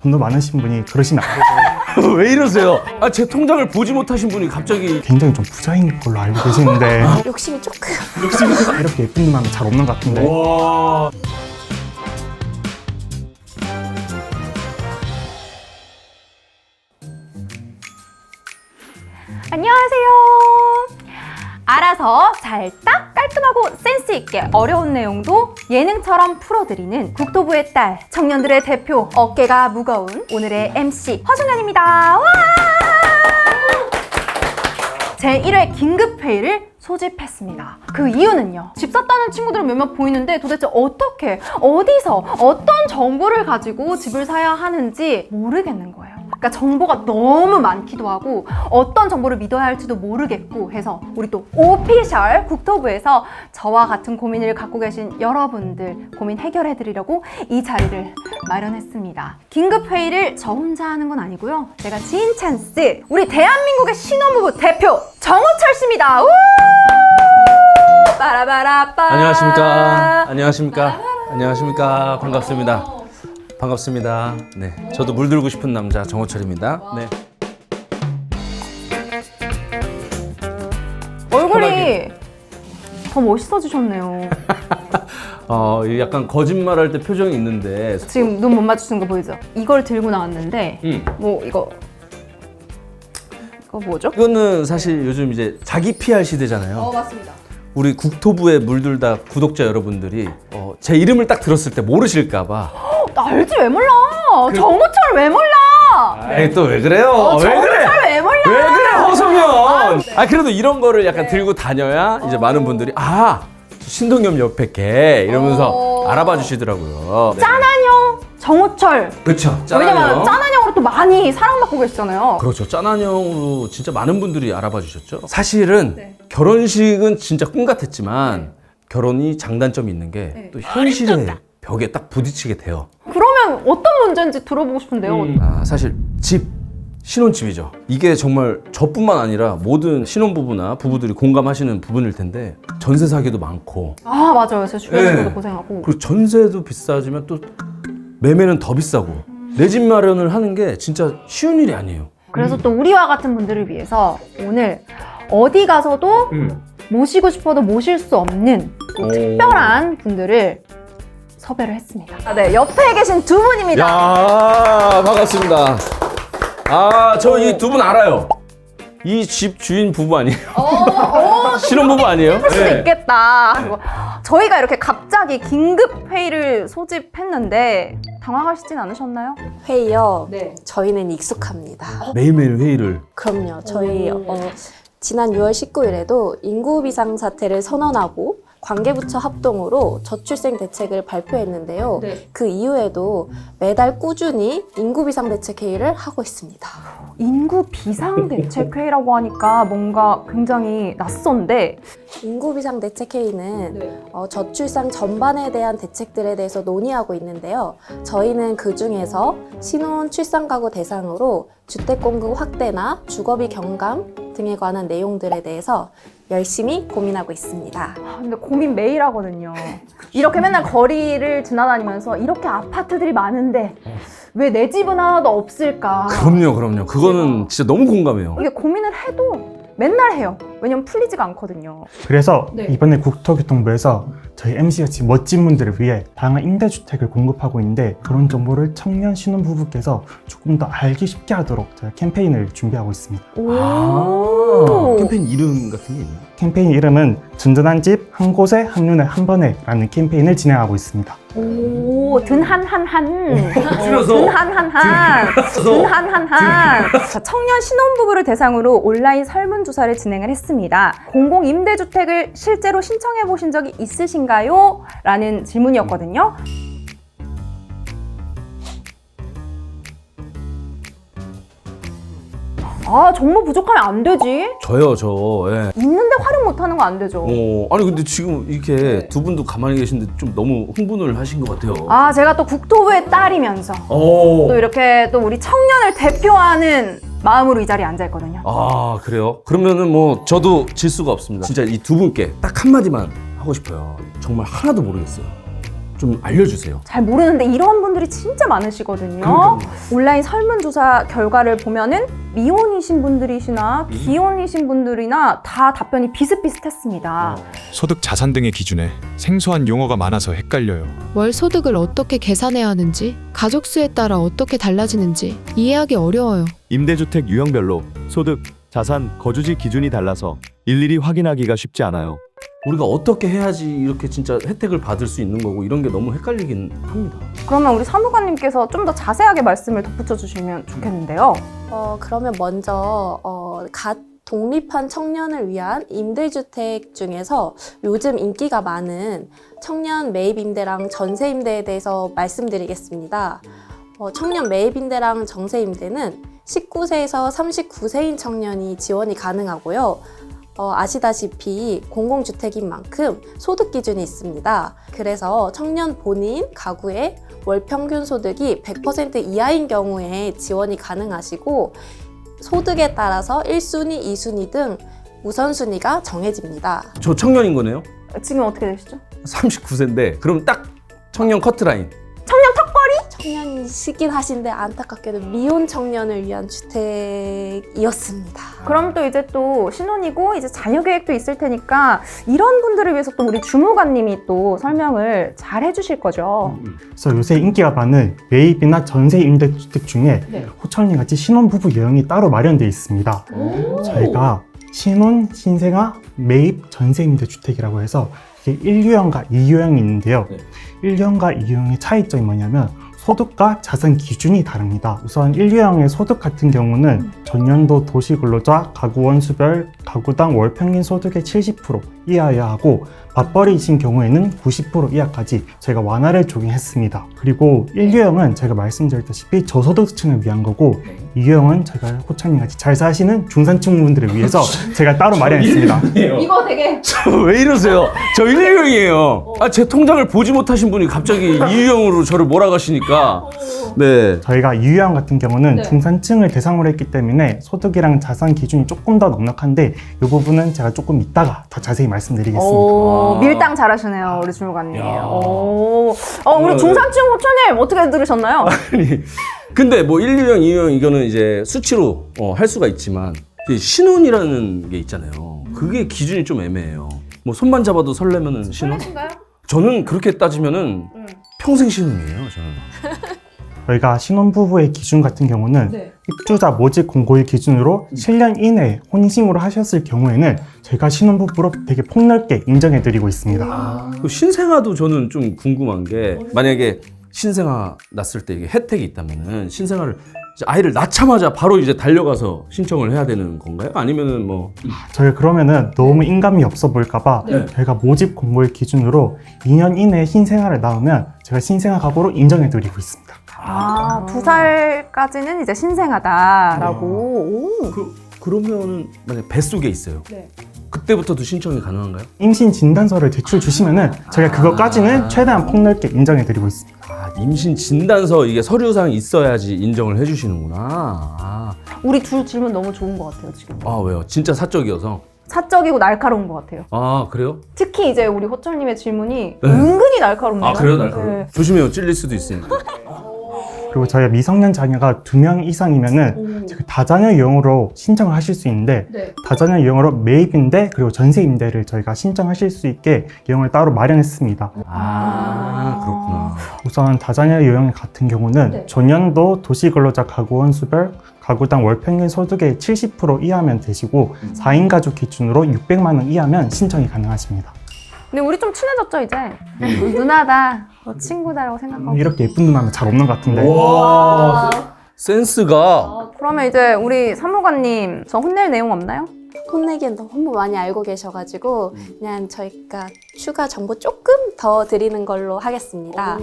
돈도 많으신 분이 그러시면 안 되고 왜 이러세요? 아, 제 통장을 보지 못하신 분이 갑자기 굉장히 좀 부자인 걸로 알고 계시는데 욕심이 조금. 이렇게 예쁜 누나는 잘 없는 것 같은데 와. 안녕하세요. 알아서 잘 딱 깔끔하고 센스 있게 어려운 내용도 예능처럼 풀어드리는 국토부의 딸, 청년들의 대표, 어깨가 무거운 오늘의 MC 허정연입니다. 와! 제1회 긴급회의를 소집했습니다. 그 이유는요, 집 샀다는 친구들은 몇몇 보이는데 도대체 어떻게, 어디서, 어떤 정보를 가지고 집을 사야 하는지 모르겠는 거예요. 그러니까 정보가 너무 많기도 하고 어떤 정보를 믿어야 할지도 모르겠고 해서 우리 또 오피셜 국토부에서 저와 같은 고민을 갖고 계신 여러분들 고민 해결해 드리려고 이 자리를 마련했습니다. 긴급회의를 저 혼자 하는 건 아니고요. 제가 지인 찬스 우리 대한민국의 신혼부부 대표 정우철 씨입니다. 우! 빠라바라빠. 안녕하십니까? 안녕하십니까? 안녕하십니까? 반갑습니다. 반갑습니다. 네, 저도 물들고 싶은 남자 정호철입니다. 네. 얼굴이 더 멋있어지셨네요. 약간 거짓말할 때 표정이 있는데 지금 눈 못 맞추는 거 보이죠? 이걸 들고 나왔는데 뭐 이거 뭐죠? 이거는 사실 요즘 이제 자기 PR 시대잖아요. 맞습니다. 우리 국토부에 물들다 구독자 여러분들이 제 이름을 딱 들었을 때 모르실까봐. 나 알지 왜 몰라? 정우철 왜 몰라? 아이, 또 왜 그래요? 왜 그래? 정우철 왜 몰라? 왜 그래, 허성현? 그래도 이런 거를 약간 들고 다녀야 이제 많은 분들이 신동엽 옆에 걔 이러면서 알아봐 주시더라고요. 네. 짠한형 정우철. 그렇죠. 왜냐면 짠한형으로 또 많이 사랑받고 계시잖아요. 그렇죠. 짠한형으로 진짜 많은 분들이 알아봐 주셨죠. 사실은 결혼식은 진짜 꿈 같았지만 결혼이 장단점이 있는 게 또 현실의 벽에 딱 부딪히게 돼요. 그러면 어떤 문제인지 들어보고 싶은데요. 사실 신혼집이죠. 이게 정말 저뿐만 아니라 모든 신혼부부나 부부들이 공감하시는 부분일 텐데 전세 사기도 많고 아 맞아요. 제 주변에서도 네. 고생하고. 그리고 전세도 비싸지만 또 매매는 더 비싸고 내 집 마련을 하는 게 진짜 쉬운 일이 아니에요. 그래서 또 우리와 같은 분들을 위해서 오늘 어디 가서도 모시고 싶어도 모실 수 없는 또 특별한 분들을 섭외를 했습니다. 네, 옆에 계신 두 분입니다. 야, 반갑습니다. 저 이 두 분 알아요. 이 집 주인 부부 아니에요? 신혼부부 아니에요? 할 수도 있겠다. 그리고 저희가 이렇게 갑자기 긴급 회의를 소집했는데 당황하시진 않으셨나요? 회의요. 네. 저희는 익숙합니다. 매일매일 회의를. 그럼요. 저희 지난 6월 19일에도 인구 비상 사태를 선언하고 관계부처 합동으로 저출생 대책을 발표했는데요. 네. 그 이후에도 매달 꾸준히 인구 비상 대책 회의를 하고 있습니다. 인구 비상대책회의라고 하니까 뭔가 굉장히 낯선데 인구 비상 대책 회의는 저출산 전반에 대한 대책들에 대해서 논의하고 있는데요. 저희는 그 중에서 신혼 출산 가구 대상으로 주택 공급 확대나 주거비 경감 등에 관한 내용들에 대해서 열심히 고민하고 있습니다. 근데 고민 매일 하거든요. 이렇게 맨날 거리를 지나다니면서 이렇게 아파트들이 많은데 왜 내 집은 하나도 없을까? 그럼요. 그거는 진짜 너무 공감해요. 이게 고민을 해도 맨날 해요. 왜냐면 풀리지가 않거든요. 그래서 이번에 국토교통부에서 저희 MC같이 멋진 분들을 위해 다양한 임대주택을 공급하고 있는데 그런 정보를 청년 신혼부부께서 조금 더 알기 쉽게 하도록 저희가 캠페인을 준비하고 있습니다. 캠페인 이름 같은 게 있나요? 캠페인 이름은 든든한 집 한 곳에 한 눈에 한 번에 라는 캠페인을 진행하고 있습니다. 오, 든한한한. 줄여서. 든한한한. 든한한한. 자, 청년 신혼부부를 대상으로 온라인 설문조사를 진행을 했습니다. 공공임대주택을 실제로 신청해 보신 적이 있으신가요? 라는 질문이었거든요. 정보 부족하면 안 되지. 저요. 예. 있는데 활용 못하는 거 안 되죠. 아니 근데 지금 이렇게 두 분도 가만히 계신데 좀 너무 흥분을 하신 것 같아요. 제가 또 국토부의 딸이면서 또 이렇게 또 우리 청년을 대표하는 마음으로 이 자리에 앉아있거든요. 그래요? 그러면은 뭐 저도 질 수가 없습니다. 진짜 이 두 분께 딱 한마디만 하고 싶어요. 정말 하나도 모르겠어요. 좀 알려주세요. 잘 모르는데 이런 분들이 진짜 많으시거든요. 그러니까요. 온라인 설문조사 결과를 보면은 미혼이신 분들이시나 기혼이신 분들이나 다 답변이 비슷비슷했습니다. 소득 자산 등의 기준에 생소한 용어가 많아서 헷갈려요. 월 소득을 어떻게 계산해야 하는지, 가족 수에 따라 어떻게 달라지는지 이해하기 어려워요. 임대주택 유형별로 소득, 자산, 거주지 기준이 달라서 일일이 확인하기가 쉽지 않아요. 우리가 어떻게 해야지 이렇게 진짜 혜택을 받을 수 있는 거고 이런 게 너무 헷갈리긴 합니다. 그러면 우리 사무관님께서 좀 더 자세하게 말씀을 덧붙여 주시면 좋겠는데요. 그러면 먼저 갓 독립한 청년을 위한 임대주택 중에서 요즘 인기가 많은 청년 매입임대랑 전세임대에 대해서 말씀드리겠습니다. 청년 매입임대랑 전세임대는 19세에서 39세인 청년이 지원이 가능하고요. 아시다시피 공공주택인 만큼 소득 기준이 있습니다. 그래서 청년 본인 가구의 월 평균 소득이 100% 이하인 경우에 지원이 가능하시고 소득에 따라서 1순위, 2순위 등 우선순위가 정해집니다. 저 청년인 거네요? 지금 어떻게 되시죠? 39세인데 그럼 딱 청년 커트라인. 청년이시긴 하신데 안타깝게도 미혼 청년을 위한 주택이었습니다. 그럼 또 이제 또 신혼이고 이제 자녀 계획도 있을 테니까 이런 분들을 위해서 또 우리 주무관님이 또 설명을 잘 해주실 거죠. 그래서 요새 인기가 많은 매입이나 전세 임대주택 중에 호철님 같이 신혼부부 유형이 따로 마련되어 있습니다. 저희가 신혼, 신생아, 매입, 전세 임대주택이라고 해서 이게 1유형과 2유형이 있는데요. 1유형과 2유형의 차이점이 뭐냐면 소득과 자산 기준이 다릅니다. 우선 1유형의 소득 같은 경우는 전년도 도시근로자, 가구원 수별, 가구당 월 평균 소득의 70% 이하여야 하고 맞벌이이신 경우에는 90% 이하까지 저희가 완화를 적용했습니다. 그리고 1유형은 제가 말씀드렸다시피 저소득층을 위한 거고 2유형은 제가 호창님 같이 잘 사시는 중산층 분들을 위해서 제가 따로 마련했습니다. 이거 되게 왜 이러세요? 저 1유형이에요. 제 통장을 보지 못하신 분이 갑자기 2유형으로 저를 몰아가시니까. 네. 저희가 2유형 같은 경우는 중산층을 대상으로 했기 때문에 소득이랑 자산 기준이 조금 더 넉넉한데 이 부분은 제가 조금 이따가 더 자세히 말씀드리겠습니다. 오, 밀당 잘하시네요, 우리 주무관님. 우리 중산층 호천님 어떻게 들으셨나요? 아니, 근데 뭐 1유형, 2유형 이거는 이제 수치로 할 수가 있지만 신혼이라는 게 있잖아요. 그게 기준이 좀 애매해요. 뭐 손만 잡아도 설레면은 신혼? 저는 그렇게 따지면은 평생 신혼이에요, 저는. 저희가 신혼부부의 기준 같은 경우는 입주자 모집 공고일 기준으로 7년 이내에 혼인신고를 하셨을 경우에는 저희가 신혼부부로 되게 폭넓게 인정해드리고 있습니다. 그 신생아도 저는 좀 궁금한 게 만약에 신생아 낳았을 때 이게 혜택이 있다면은 신생아를 이제 아이를 낳자마자 바로 이제 달려가서 신청을 해야 되는 건가요? 아니면은 뭐 저희가 그러면은 너무 인감이 없어 보일까봐 저희가 모집 공고일 기준으로 2년 이내에 신생아를 낳으면 제가 신생아 가구로 인정해드리고 있습니다. 2살까지는 이제 신생아다라고. 오. 그러면은 만약 뱃속에 있어요. 그때부터도 신청이 가능한가요? 임신 진단서를 제출 주시면은 저희가 그것까지는 최대한 폭넓게 인정해드리고 있습니다. 임신 진단서 이게 서류상 있어야지 인정을 해주시는구나. 우리 둘 질문 너무 좋은 것 같아요, 지금. 왜요? 진짜 사적이어서. 사적이고 날카로운 것 같아요. 그래요? 특히 이제 우리 호철님의 질문이 은근히 날카롭네요. 그래요? 날카로워요? 조심해요. 찔릴 수도 있으니까. 그리고 저희가 미성년 자녀가 2명 이상이면은 제가 다자녀 유형으로 신청을 하실 수 있는데 다자녀 유형으로 매입임대 그리고 전세 임대를 저희가 신청하실 수 있게 유형을 따로 마련했습니다. 그렇구나. 우선 다자녀 유형 같은 경우는 전년도 도시근로자 가구원 수별 가구당 월 평균 소득의 70% 이하면 되시고 4인 가족 기준으로 600만 원 이하면 신청이 가능하십니다. 근데 우리 좀 친해졌죠, 이제? 누나다, 친구다라고 생각하고. 이렇게 예쁜 누나는 잘 없는 것 같은데. 센스가. 그러면 이제 우리 사무관님, 저 혼낼 내용 없나요? 혼내기엔 너무 많이 알고 계셔가지고 그냥 저희가 추가 정보 조금 더 드리는 걸로 하겠습니다.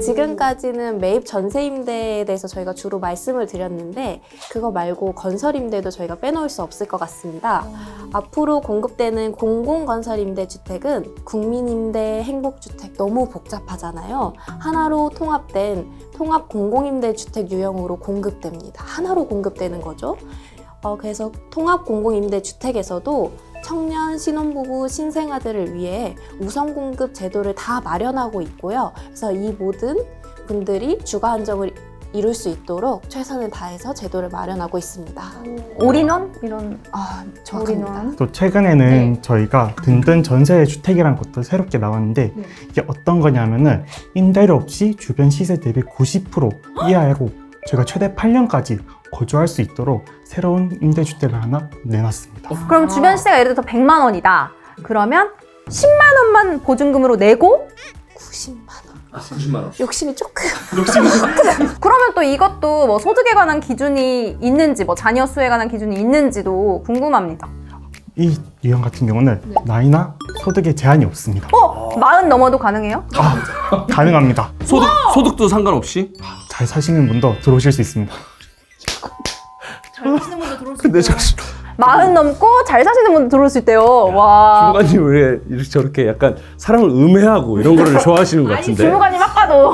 지금까지는 매입 전세임대에 대해서 저희가 주로 말씀을 드렸는데 그거 말고 건설임대도 저희가 빼놓을 수 없을 것 같습니다. 앞으로 공급되는 공공건설임대주택은 국민임대, 행복주택 너무 복잡하잖아요. 하나로 통합된 통합공공임대주택 유형으로 공급됩니다. 하나로 공급되는 거죠. 그래서 통합공공임대주택에서도 청년 신혼부부 신생아들을 위해 우선 공급 제도를 다 마련하고 있고요. 그래서 이 모든 분들이 주거 안정을 이룰 수 있도록 최선을 다해서 제도를 마련하고 있습니다. 올인원? 이런 정확합니다. 올인원. 또 최근에는 저희가 든든 전세 주택이라는 것도 새롭게 나왔는데 이게 어떤 거냐면은 임대료 없이 주변 시세 대비 90% 이하로 저희가 최대 8년까지 거주할 수 있도록 새로운 임대주택을 하나 내놨습니다. 그럼 주변 시세가 예를 들어서 100만 원이다. 그러면 10만 원만 보증금으로 내고 90만 원. 90만 원. 욕심이 조금. 그러면 또 이것도 뭐 소득에 관한 기준이 있는지 뭐 자녀 수에 관한 기준이 있는지도 궁금합니다. 이 유형 같은 경우는 나이나 소득에 제한이 없습니다. 40 넘어도 가능해요? 가능합니다. 소득도 상관없이? 잘 사시는 분도 들어오실 수 있습니다. 근데 잠시 40 넘고 잘 사시는 분도 들어올 수 있대요. 와. 주무관님 왜 이렇게 저렇게 약간 사람을 음해하고 이런 거를 좋아하시는 것 같은데? 주무관님 아까도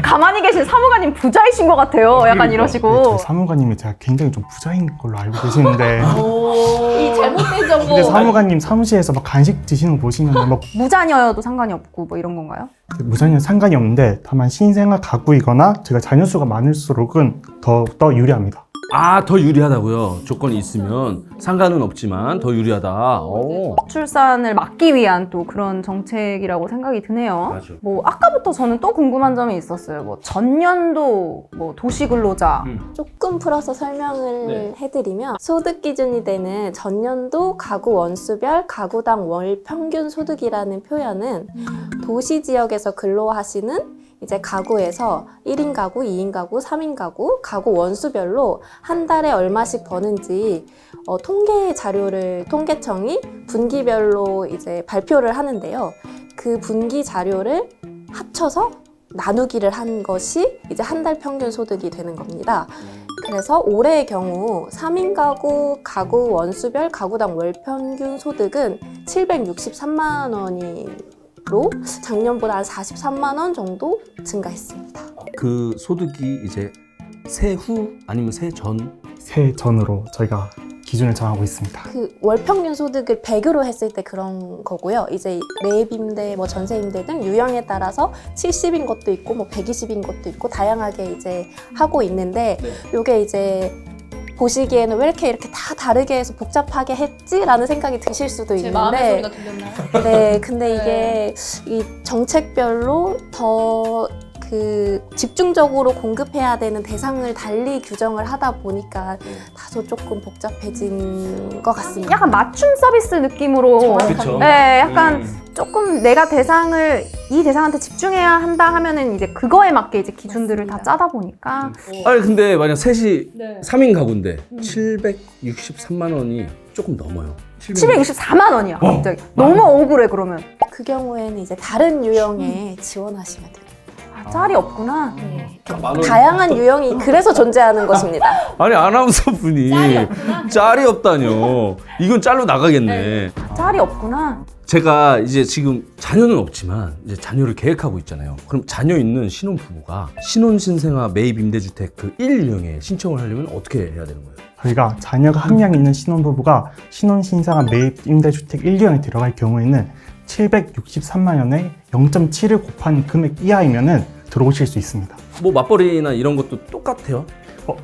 가만히 계신 사무관님 부자이신 것 같아요. 약간 네, 이러시고. 저희 사무관님이 제가 굉장히 좀 부자인 걸로 알고 계시는데 이 잘못된 정보. 근데 사무관님 사무실에서 막 간식 드시는 거 보시면 막 무자녀여도 상관이 없고 뭐 이런 건가요? 무자녀는 상관이 없는데 다만 신생아 가구이거나 제가 자녀 수가 많을수록은 더욱더 유리합니다. 아, 더 유리하다고요? 조건이 있으면 상관은 없지만 더 유리하다. 오. 출산을 막기 위한 또 그런 정책이라고 생각이 드네요. 맞아. 뭐 아까부터 저는 또 궁금한 점이 있었어요. 뭐 전년도 뭐 도시근로자 조금 풀어서 설명을 해드리면 소득 기준이 되는 전년도 가구 원수별 가구당 월 평균 소득이라는 표현은 도시 지역에서 근로하시는 이제 가구에서 1인 가구, 2인 가구, 3인 가구, 가구 원수별로 한 달에 얼마씩 버는지 통계 자료를 통계청이 분기별로 이제 발표를 하는데요. 그 분기 자료를 합쳐서 나누기를 한 것이 이제 한 달 평균 소득이 되는 겁니다. 그래서 올해의 경우 3인 가구, 가구 원수별 가구당 월 평균 소득은 763만 원으로 작년보다 한 43만 원 정도 증가했습니다. 그 소득이 이제 세후 아니면 세전? 세전으로 저희가 기준을 정하고 있습니다. 그 월 평균 소득을 100으로 했을 때 그런 거고요. 이제 매입임대, 뭐 전세임대 등 유형에 따라서 70인 것도 있고 뭐 120인 것도 있고 다양하게 이제 하고 있는데 요게 이제 보시기에는 왜 이렇게 다 다르게 해서 복잡하게 했지라는 생각이 드실 수도 제 마음의 있는데 소리가 들렸나요? 네, 근데 이게 이 정책별로 더 그 집중적으로 공급해야 되는 대상을 달리 규정을 하다 보니까 다소 조금 복잡해진 것 같습니다. 약간 맞춤 서비스 느낌으로 그쵸. 네, 약간 조금 내가 이 대상한테 집중해야 한다 하면은 이제 그거에 맞게 이제 기준들을 다 짜다 보니까 아니 근데 만약 셋이 네. 3인 가구인데 763만 원이 조금 넘어요. 764만 원이야 갑자기. 너무 억울해 그러면. 그 경우에는 이제 다른 유형에 지원하시면 돼요. 짤이 없구나. 다양한 유형이 그래서 존재하는 것입니다. 아니 아나운서 분이 짤이 없다뇨. 이건 짤로 나가겠네. 짤이 없구나. 제가 이제 지금 자녀는 없지만 이제 자녀를 계획하고 있잖아요. 그럼 자녀 있는 신혼부부가 신혼신생아 매입 임대주택 그 1유형에 신청을 하려면 어떻게 해야 되는 거예요? 저희가 자녀가 한 명 있는 신혼부부가 신혼신생아 매입 임대주택 1유형에 들어갈 경우에는 763만 원에 0.7을 곱한 금액 이하이면은 들어오실 수 있습니다. 뭐 맞벌이나 이런 것도 똑같아요?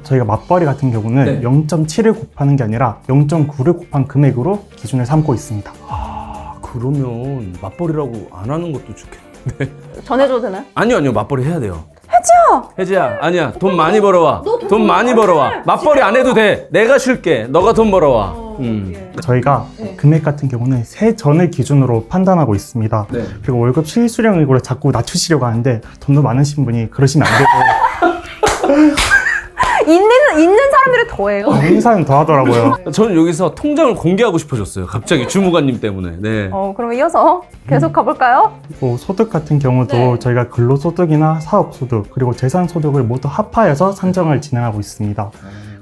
저희가 맞벌이 같은 경우는 네. 0.7을 곱하는 게 아니라 0.9를 곱한 금액으로 기준을 삼고 있습니다. 아 그러면 맞벌이라고 안 하는 것도 좋겠네. 전해줘도 되나요? 아니요 맞벌이 해야 돼요. 혜지야 아니야 돈 많이 벌어와. 돈 많이 벌어와. 맞벌이 안 해도 돼. 내가 쉴게. 너가 돈 벌어와. 저희가 금액 같은 경우는 세전을 기준으로 판단하고 있습니다. 네. 그리고 월급 실수령액으로 자꾸 낮추시려고 하는데 돈도 많으신 분이 그러시면 안 되고 있는 사람들이 더해요. 행사는 더 하더라고요. 저는 여기서 통장을 공개하고 싶어졌어요. 갑자기 주무관님 때문에. 네. 그럼 이어서 계속 가볼까요? 뭐 소득 같은 경우도 저희가 근로소득이나 사업소득 그리고 재산소득을 모두 합하여서 산정을 진행하고 있습니다.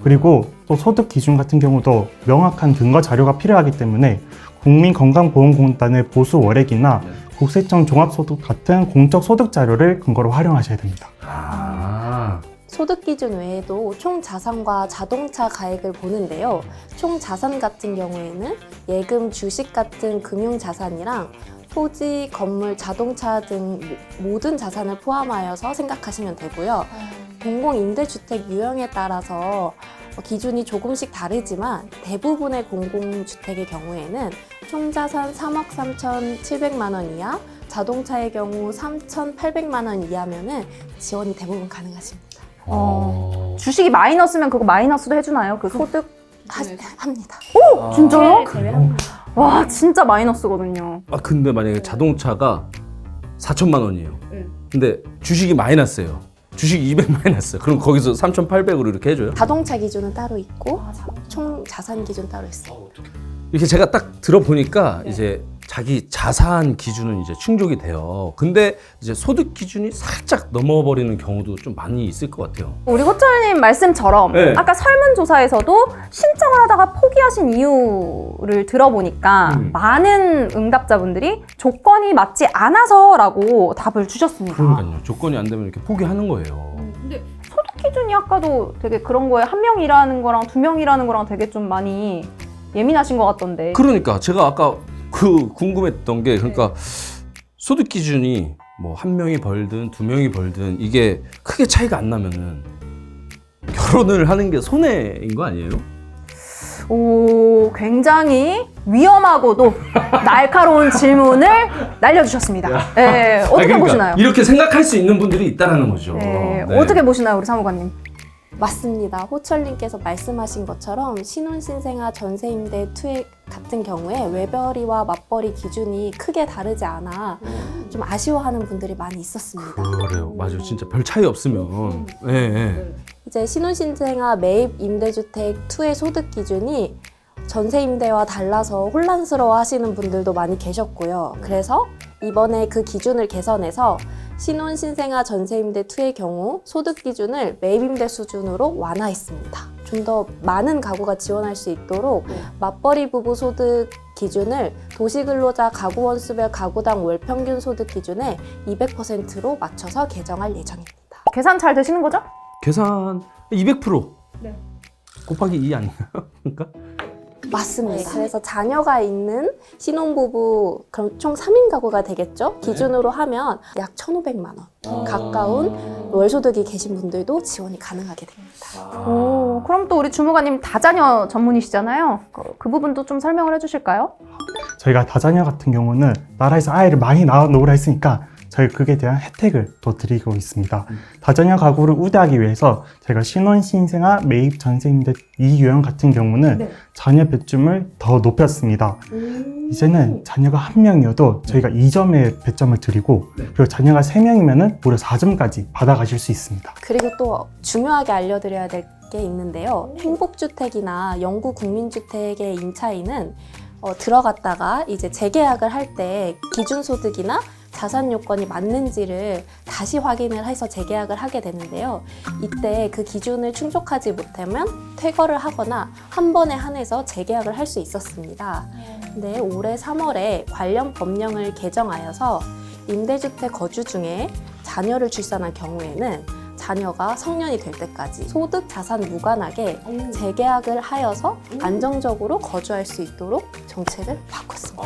그리고 또 소득 기준 같은 경우도 명확한 근거 자료가 필요하기 때문에 국민건강보험공단의 보수 월액이나 국세청 종합소득 같은 공적 소득 자료를 근거로 활용하셔야 됩니다. 아. 소득 기준 외에도 총 자산과 자동차 가액을 보는데요. 총 자산 같은 경우에는 예금, 주식 같은 금융 자산이랑 토지, 건물, 자동차 등 모든 자산을 포함하여서 생각하시면 되고요. 공공임대주택 유형에 따라서 기준이 조금씩 다르지만 대부분의 공공주택의 경우에는 총자산 3억 3,700만 원 이하, 자동차의 경우 3,800만 원 이하면은 지원이 대부분 가능하십니다. 주식이 마이너스면 그거 마이너스도 해주나요? 그 소득? 합니다. 오! 진짜요? 그래요? 와, 진짜 마이너스거든요. 아 근데 만약에 자동차가 4천만 원이에요. 근데 주식이 마이너스예요. 주식 200 마이너스. 그럼 거기서 3,800으로 이렇게 해줘요? 자동차 기준은 따로 있고 총 자산 기준 따로 있어요. 이렇게 제가 딱 들어보니까 이제 자기 자산 기준은 이제 충족이 돼요. 근데 이제 소득 기준이 살짝 넘어버리는 경우도 좀 많이 있을 것 같아요. 우리 호철님 말씀처럼 네. 아까 설문조사에서도 신청을 하다가 포기하신 이유를 들어보니까 많은 응답자분들이 조건이 맞지 않아서라고 답을 주셨습니다. 그러니까요. 조건이 안 되면 이렇게 포기하는 거예요. 근데 소득 기준이 아까도 되게 그런 거에 한 명 일하는 거랑 두 명 일하는 거랑 되게 좀 많이 예민하신 것 같던데. 그러니까 제가 아까 그 궁금했던 게 그러니까 소득 기준이 뭐 한 명이 벌든 두 명이 벌든 이게 크게 차이가 안 나면은 결혼을 하는 게 손해인 거 아니에요? 오, 굉장히 위험하고도 날카로운 질문을 날려주셨습니다. 네, 어떻게 그러니까 보시나요? 이렇게 생각할 수 있는 분들이 있다라는 거죠. 네, 네. 어떻게 보시나요, 우리 사무관님? 맞습니다. 호철님께서 말씀하신 것처럼 신혼신생아 전세임대 투액 같은 경우에 외벌이와 맞벌이 기준이 크게 다르지 않아 좀 아쉬워하는 분들이 많이 있었습니다. 그래요. 맞아요. 진짜 별 차이 없으면. 네, 네. 이제 신혼신생아 매입 임대주택 투의 소득 기준이 전세임대와 달라서 혼란스러워 하시는 분들도 많이 계셨고요. 그래서 이번에 그 기준을 개선해서 신혼신생아 전세임대 2의 경우 소득 기준을 매입임대 수준으로 완화했습니다. 좀 더 많은 가구가 지원할 수 있도록 맞벌이 부부 소득 기준을 도시근로자 가구 원수별 가구당 월 평균 소득 기준에 200%로 맞춰서 개정할 예정입니다. 계산 잘 되시는 거죠? 계산 200%. 네. 곱하기 2 아닌가요? 그러니까? 맞습니다. 그래서 자녀가 있는 신혼부부, 그럼 총 3인 가구가 되겠죠? 기준으로 하면 약 1,500만 원 가까운 월소득이 계신 분들도 지원이 가능하게 됩니다. 오, 그럼 또 우리 주무관님 다자녀 전문이시잖아요. 그 부분도 좀 설명을 해주실까요? 저희가 다자녀 같은 경우는 나라에서 아이를 많이 낳아 놓으라 했으니까 저희 그에 대한 혜택을 또 드리고 있습니다. 다자녀 가구를 우대하기 위해서 저희가 신혼신생아 매입 전세임대 2유형 같은 경우는 자녀 배점을 더 높였습니다. 이제는 자녀가 1명이어도 저희가 2점의 배점을 드리고 그리고 자녀가 3명이면 무려 4점까지 받아가실 수 있습니다. 그리고 또 중요하게 알려드려야 될 게 있는데요. 행복주택이나 영구 국민주택의 임차인은 들어갔다가 이제 재계약을 할 때 기준소득이나 자산 요건이 맞는지를 다시 확인을 해서 재계약을 하게 되는데요. 이때 그 기준을 충족하지 못하면 퇴거를 하거나 한 번에 한해서 재계약을 할 수 있었습니다. 근데 올해 3월에 관련 법령을 개정하여서 임대주택 거주 중에 자녀를 출산한 경우에는 자녀가 성년이 될 때까지 소득 자산 무관하게 재계약을 하여서 안정적으로 거주할 수 있도록 정책을 바꿨습니다.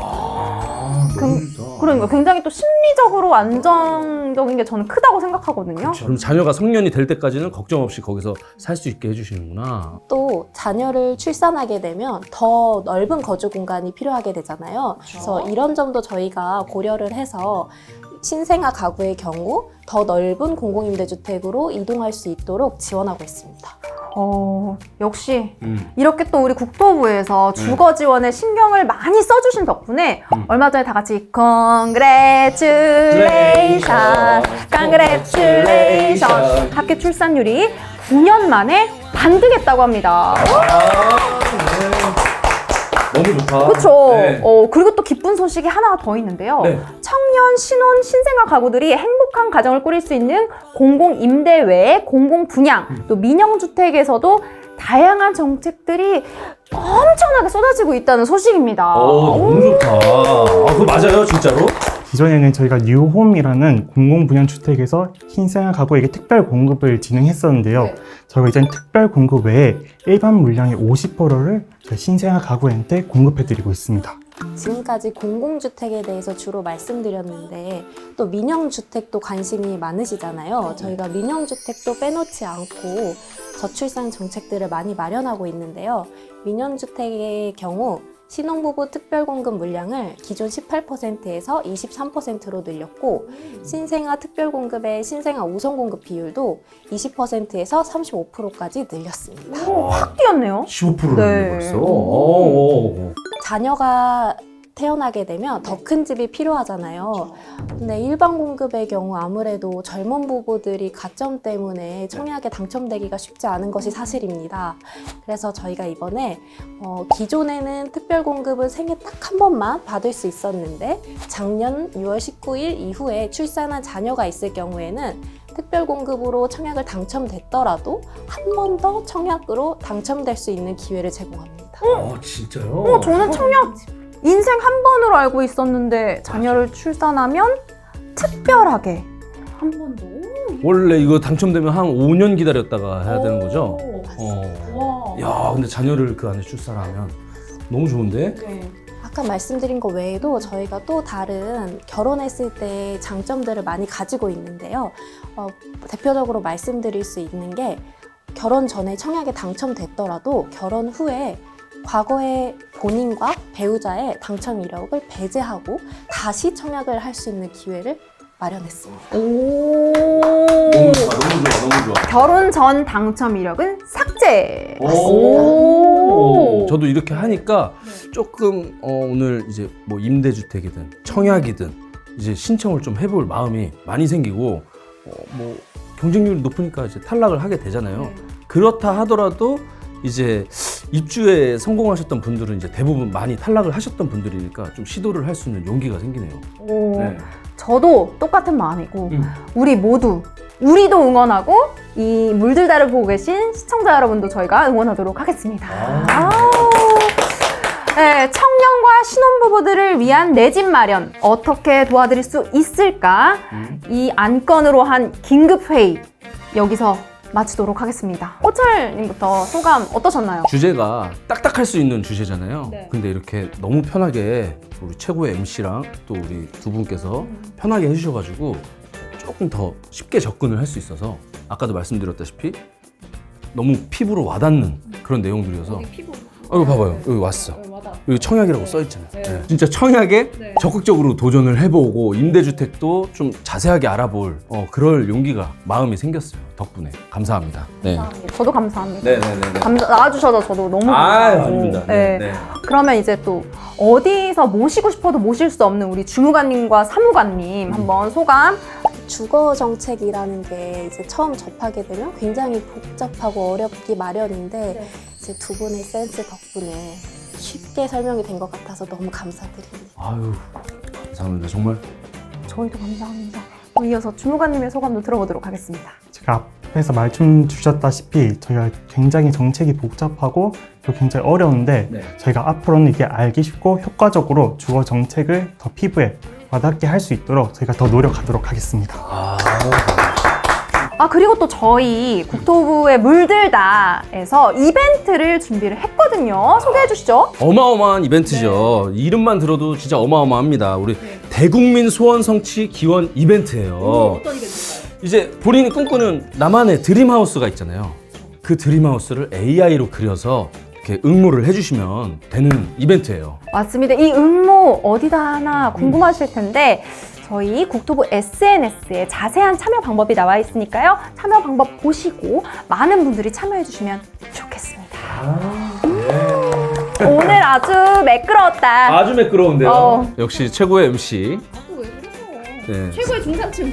그러니까 굉장히 또 심리적으로 안정적인 게 저는 크다고 생각하거든요. 그럼 자녀가 성년이 될 때까지는 걱정 없이 거기서 살 수 있게 해주시는구나. 또 자녀를 출산하게 되면 더 넓은 거주 공간이 필요하게 되잖아요. 그래서 이런 점도 저희가 고려를 해서 신생아 가구의 경우 더 넓은 공공임대주택으로 이동할 수 있도록 지원하고 있습니다. 역시 이렇게 또 우리 국토부에서 주거 지원에 신경을 많이 써주신 덕분에 얼마 전에 다 같이 Congratulations, Congratulations 합계 출산율이 9년 만에 반등했다고 합니다. 너무 좋다. 그렇죠. 네. 그리고 또 기쁜 소식이 하나가 더 있는데요. 네. 청년, 신혼, 신생아 가구들이 행복한 가정을 꾸릴 수 있는 공공 임대 외에 공공 분양, 또 민영 주택에서도 다양한 정책들이 엄청나게 쏟아지고 있다는 소식입니다. 너무 좋다. 그거 맞아요, 진짜로? 기존에는 저희가 뉴홈이라는 공공분양주택에서 신생아 가구에게 특별 공급을 진행했었는데요. 저희가 이제는 특별 공급 외에 일반 물량의 50%를 신생아 가구한테 공급해드리고 있습니다. 지금까지 공공주택에 대해서 주로 말씀드렸는데 또 민영주택도 관심이 많으시잖아요. 저희가 민영주택도 빼놓지 않고 저출산 정책들을 많이 마련하고 있는데요. 민영주택의 경우 신혼부부 특별공급 물량을 기존 18%에서 23%로 늘렸고 신생아 특별공급의 신생아 우선공급 비율도 20%에서 35%까지 늘렸습니다. 오, 확 뛰었네요. 15%를 네. 벌써. 자녀가 태어나게 되면 더 큰 집이 필요하잖아요. 근데 일반 공급의 경우 아무래도 젊은 부부들이 가점 때문에 청약에 당첨되기가 쉽지 않은 것이 사실입니다. 그래서 저희가 이번에 기존에는 특별 공급은 생애 딱 한 번만 받을 수 있었는데 작년 6월 19일 이후에 출산한 자녀가 있을 경우에는 특별 공급으로 청약을 당첨됐더라도 한 번 더 청약으로 당첨될 수 있는 기회를 제공합니다. 진짜요? 저는 청약 인생 한 번으로 알고 있었는데 자녀를 출산하면 특별하게 한 번 더. 원래 이거 당첨되면 한 5년 기다렸다가 해야 되는 거죠? 와. 야, 근데 자녀를 그 안에 출산하면 너무 좋은데? 아까 말씀드린 것 외에도 저희가 또 다른 결혼했을 때 장점들을 많이 가지고 있는데요. 대표적으로 말씀드릴 수 있는 게 결혼 전에 청약에 당첨됐더라도 결혼 후에 과거에 본인과 배우자의 당첨 이력을 배제하고 다시 청약을 할 수 있는 기회를 마련했습니다. 오. 너무 좋아. 결혼 전 당첨 이력은 삭제. 오. 저도 이렇게 하니까 조금 오늘 이제 뭐 임대주택이든 청약이든 이제 신청을 좀 해볼 마음이 많이 생기고 뭐 경쟁률이 높으니까 이제 탈락을 하게 되잖아요. 그렇다 하더라도 이제 입주에 성공하셨던 분들은 이제 대부분 많이 탈락을 하셨던 분들이니까 좀 시도를 할 수 있는 용기가 생기네요. 오. 네. 저도 똑같은 마음이고 우리 모두 우리도 응원하고 이 물들다를 보고 계신 시청자 여러분도 저희가 응원하도록 하겠습니다. 네, 청년과 신혼부부들을 위한 내 집 마련 어떻게 도와드릴 수 있을까? 이 안건으로 한 긴급회의 여기서 마치도록 하겠습니다. 호철님부터 소감 어떠셨나요? 주제가 딱딱할 수 있는 주제잖아요. 근데 이렇게 너무 편하게 우리 최고의 MC랑 또 우리 두 분께서 편하게 해주셔가지고 조금 더 쉽게 접근을 할 수 있어서 아까도 말씀드렸다시피 너무 피부로 와닿는 그런 내용들이어서 이거 봐봐요. 여기 왔어. 여기 청약이라고 써있잖아요. 네. 진짜 청약에 적극적으로 도전을 해보고 임대주택도 좀 자세하게 알아볼 그럴 용기가 마음이 생겼어요. 덕분에 감사합니다. 네. 저도 감사합니다. 네네네. 나와주셔서 저도 너무 감사하고. 아닙니다. 네. 네. 그러면 이제 또 어디서 모시고 싶어도 모실 수 없는 우리 주무관님과 사무관님 한번 소감. 주거 정책이라는 게 이제 처음 접하게 되면 굉장히 복잡하고 어렵기 마련인데 이제 두 분의 센스 덕분에 쉽게 설명이 된 것 같아서 너무 감사드립니다. 아유, 감사합니다. 정말. 저희도 감사합니다. 이어서 주무관님의 소감도 들어보도록 하겠습니다. 제가 앞에서 말씀 주셨다시피 저희가 굉장히 정책이 복잡하고 또 굉장히 어려운데 저희가 앞으로는 이게 알기 쉽고 효과적으로 주거 정책을 더 피부에 와닿게 할 수 있도록 저희가 더 노력하도록 하겠습니다. 그리고 또 저희 국토부의 물들다에서 이벤트를 준비를 했거든요. 소개해 주시죠. 어마어마한 이벤트죠. 이름만 들어도 진짜 어마어마합니다. 우리 대국민 소원 성취 기원 이벤트예요. 어떤 이벤트일까요? 이제 본인이 꿈꾸는 나만의 드림하우스가 있잖아요. 그 드림하우스를 AI로 그려서 이렇게 응모를 해주시면 되는 이벤트예요. 맞습니다. 이 응모 어디다 하나 궁금하실 텐데 저희 국토부 SNS에 자세한 참여 방법이 나와 있으니까요. 참여 방법 보시고 많은 분들이 참여해 주시면 좋겠습니다. 오늘 아주 매끄러웠다. 아주 매끄러운데요. 역시 최고의 MC. 왜 그러세요? 네. 최고의 중산층.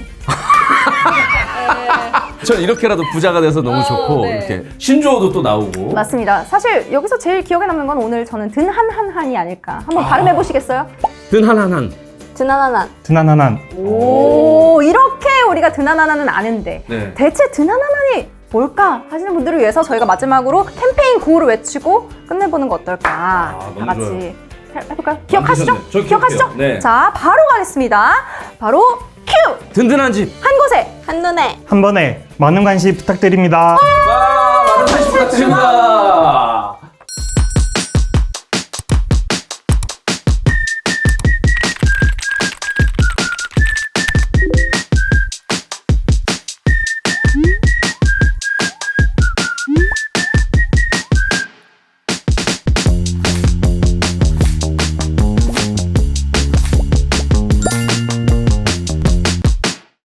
전 이렇게라도 부자가 돼서 너무 좋고 이렇게 신조어도 또 나오고. 맞습니다. 사실 여기서 제일 기억에 남는 건 오늘 저는 든한한한이 아닐까. 한번 발음해 보시겠어요? 든한한한. 드나나난 드나나난. 오, 이렇게 우리가 드나나나는 아는데 네. 대체 드나나나니 뭘까 하시는 분들을 위해서 저희가 마지막으로 캠페인 구호를 외치고 끝내보는 거 어떨까? 너무 다 같이 좋아요. 해볼까요? 기억하시죠? 만드셨네. 저 기억하시죠? 기억해요. 네. 자, 바로 가겠습니다. 바로 큐! 든든한 집. 한 곳에 한눈에 한 번에 많은 관심 부탁드립니다. 많은 관심 부탁드립니다.